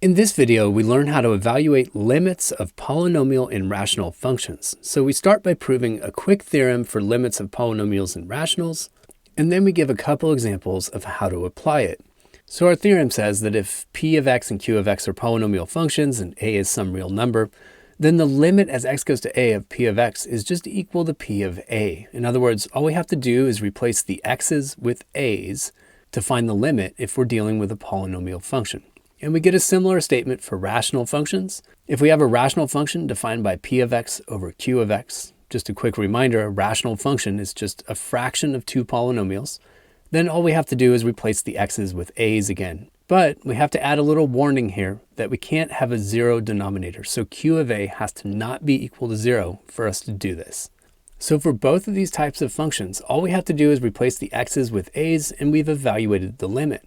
In this video, we learn how to evaluate limits of polynomial and rational functions. So we start by proving a quick theorem for limits of polynomials and rationals, and then we give a couple examples of how to apply it. So our theorem says that if p of x and q of x are polynomial functions and a is some real number, then the limit as x goes to a of p of x is just equal to p of a. In other words, all we have to do is replace the x's with a's to find the limit if we're dealing with a polynomial function. And we get a similar statement for rational functions. If we have a rational function defined by p of x over q of x, just a quick reminder, a rational function is just a fraction of two polynomials, then all we have to do is replace the x's with a's again. But we have to add a little warning here that we can't have a zero denominator. So q of a has to not be equal to 0 for us to do this. So for both of these types of functions, all we have to do is replace the x's with a's and we've evaluated the limit.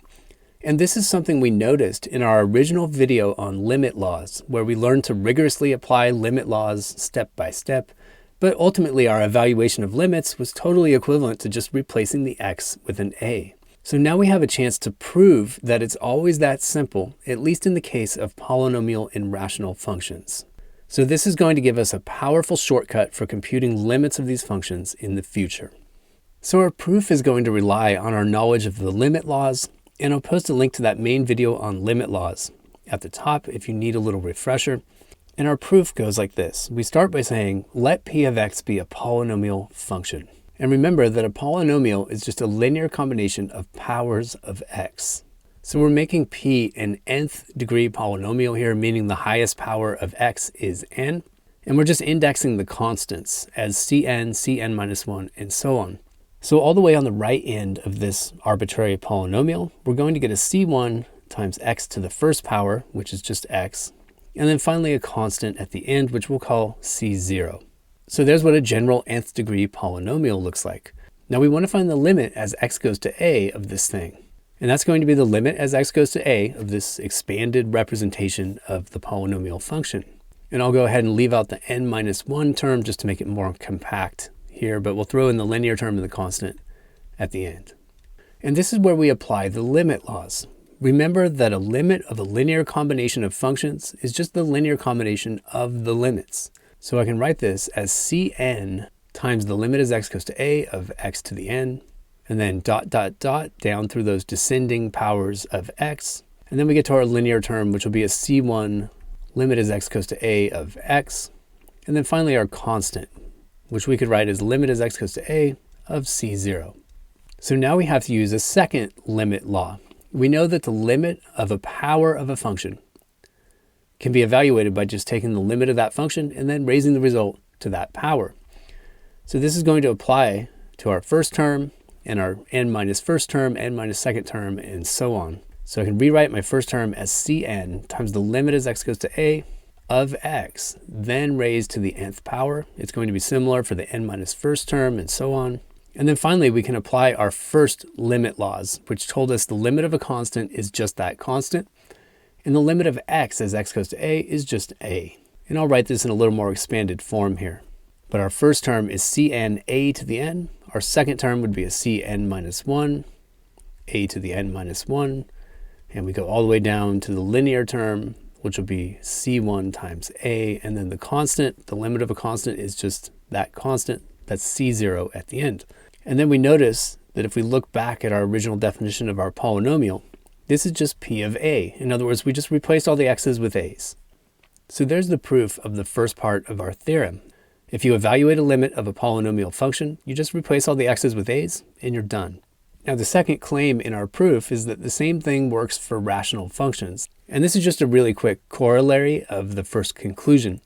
And this is something we noticed in our original video on limit laws, where we learned to rigorously apply limit laws step by step, but ultimately our evaluation of limits was totally equivalent to just replacing the x with an a. So now we have a chance to prove that it's always that simple, at least in the case of polynomial and rational functions. So this is going to give us a powerful shortcut for computing limits of these functions in the future. So our proof is going to rely on our knowledge of the limit laws, and I'll post a link to that main video on limit laws at the top if you need a little refresher. And our proof goes like this. We start by saying, let p of x be a polynomial function. And remember that a polynomial is just a linear combination of powers of x. So we're making p an nth degree polynomial here, meaning the highest power of x is n. And we're just indexing the constants as cn, cn minus 1, and so on. So all the way on the right end of this arbitrary polynomial, we're going to get a c1 times x to the first power, which is just x, and then finally a constant at the end, which we'll call c0. So there's what a general nth degree polynomial looks like. Now we want to find the limit as x goes to a of this thing. And that's going to be the limit as x goes to a of this expanded representation of the polynomial function. And I'll go ahead and leave out the n minus 1 term just to make it more compact here, but we'll throw in the linear term and the constant at the end. And this is where we apply the limit laws. Remember that a limit of a linear combination of functions is just the linear combination of the limits. So I can write this as cn times the limit as x goes to a of x to the n, and then dot, dot, dot down through those descending powers of x. And then we get to our linear term, which will be a c1 limit as x goes to a of x. And then finally our constant, which we could write as limit as x goes to a of c0. So now we have to use a second limit law. We know that the limit of a power of a function can be evaluated by just taking the limit of that function and then raising the result to that power. So this is going to apply to our first term and our n minus first term, n minus second term, and so on. So I can rewrite my first term as cn times the limit as x goes to a of x, then raised to the nth power. It's going to be similar for the n minus first term and so on. And then finally, we can apply our first limit laws, which told us the limit of a constant is just that constant. And the limit of x as x goes to a is just a. And I'll write this in a little more expanded form here. But our first term is cn a to the n. Our second term would be a cn minus 1, a to the n minus 1. And we go all the way down to the linear term, which will be c1 times a, and then the constant, the limit of a constant is just that constant, that's c0 at the end. And then we notice that if we look back at our original definition of our polynomial, this is just p of a. In other words, we just replaced all the x's with a's. So there's the proof of the first part of our theorem. If you evaluate a limit of a polynomial function, you just replace all the x's with a's and you're done. Now the second claim in our proof is that the same thing works for rational functions. And this is just a really quick corollary of the first conclusion.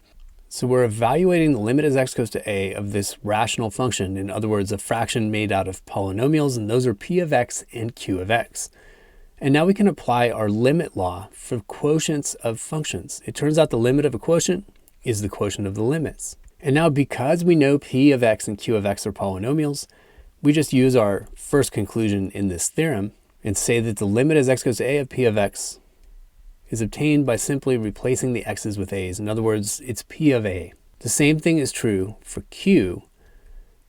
So we're evaluating the limit as x goes to a of this rational function, in other words, a fraction made out of polynomials, and those are p of x and q of x. And now we can apply our limit law for quotients of functions. It turns out the limit of a quotient is the quotient of the limits. And now because we know p of x and q of x are polynomials, we just use our first conclusion in this theorem and say that the limit as x goes to a of p of x is obtained by simply replacing the x's with a's. In other words, it's p of a. The same thing is true for q,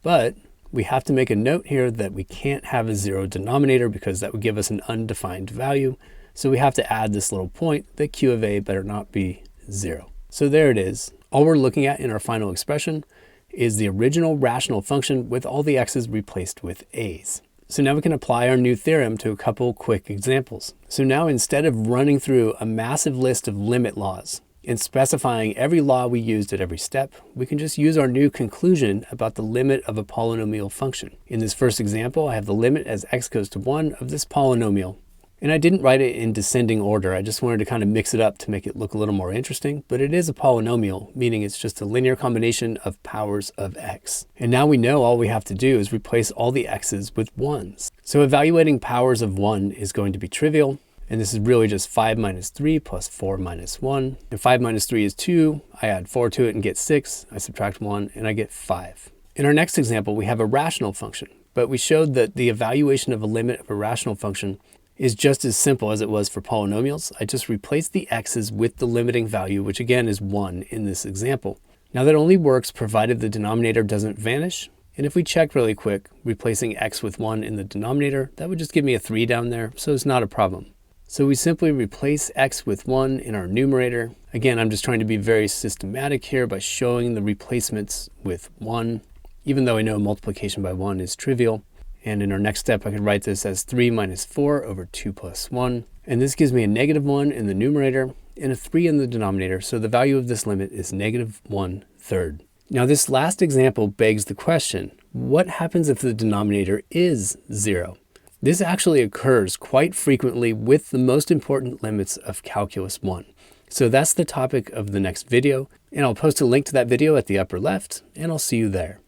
but we have to make a note here that we can't have a zero denominator because that would give us an undefined value. So we have to add this little point that q of a better not be 0. So there it is. All we're looking at in our final expression is the original rational function with all the x's replaced with a's. So now we can apply our new theorem to a couple quick examples. So now instead of running through a massive list of limit laws and specifying every law we used at every step, we can just use our new conclusion about the limit of a polynomial function. In this first example, I have the limit as x goes to 1 of this polynomial. And I didn't write it in descending order. I just wanted to kind of mix it up to make it look a little more interesting. But it is a polynomial, meaning it's just a linear combination of powers of x. And now we know all we have to do is replace all the x's with 1s. So evaluating powers of 1 is going to be trivial. And this is really just 5 minus 3 plus 4 minus 1. And 5 minus 3 is 2. I add 4 to it and get 6. I subtract 1 and I get 5. In our next example, we have a rational function. But we showed that the evaluation of a limit of a rational function is just as simple as it was for polynomials. I just replaced the x's with the limiting value, which again is 1 in this example. Now that only works provided the denominator doesn't vanish. And if we check really quick, replacing x with 1 in the denominator, that would just give me a 3 down there, so it's not a problem. So we simply replace x with 1 in our numerator. Again, I'm just trying to be very systematic here by showing the replacements with 1, even though I know multiplication by 1 is trivial. And in our next step, I could write this as 3 minus 4 over 2 plus 1. And this gives me a negative 1 in the numerator and a 3 in the denominator. So the value of this limit is negative 1/3. Now this last example begs the question, what happens if the denominator is 0? This actually occurs quite frequently with the most important limits of Calculus 1. So that's the topic of the next video. And I'll post a link to that video at the upper left, and I'll see you there.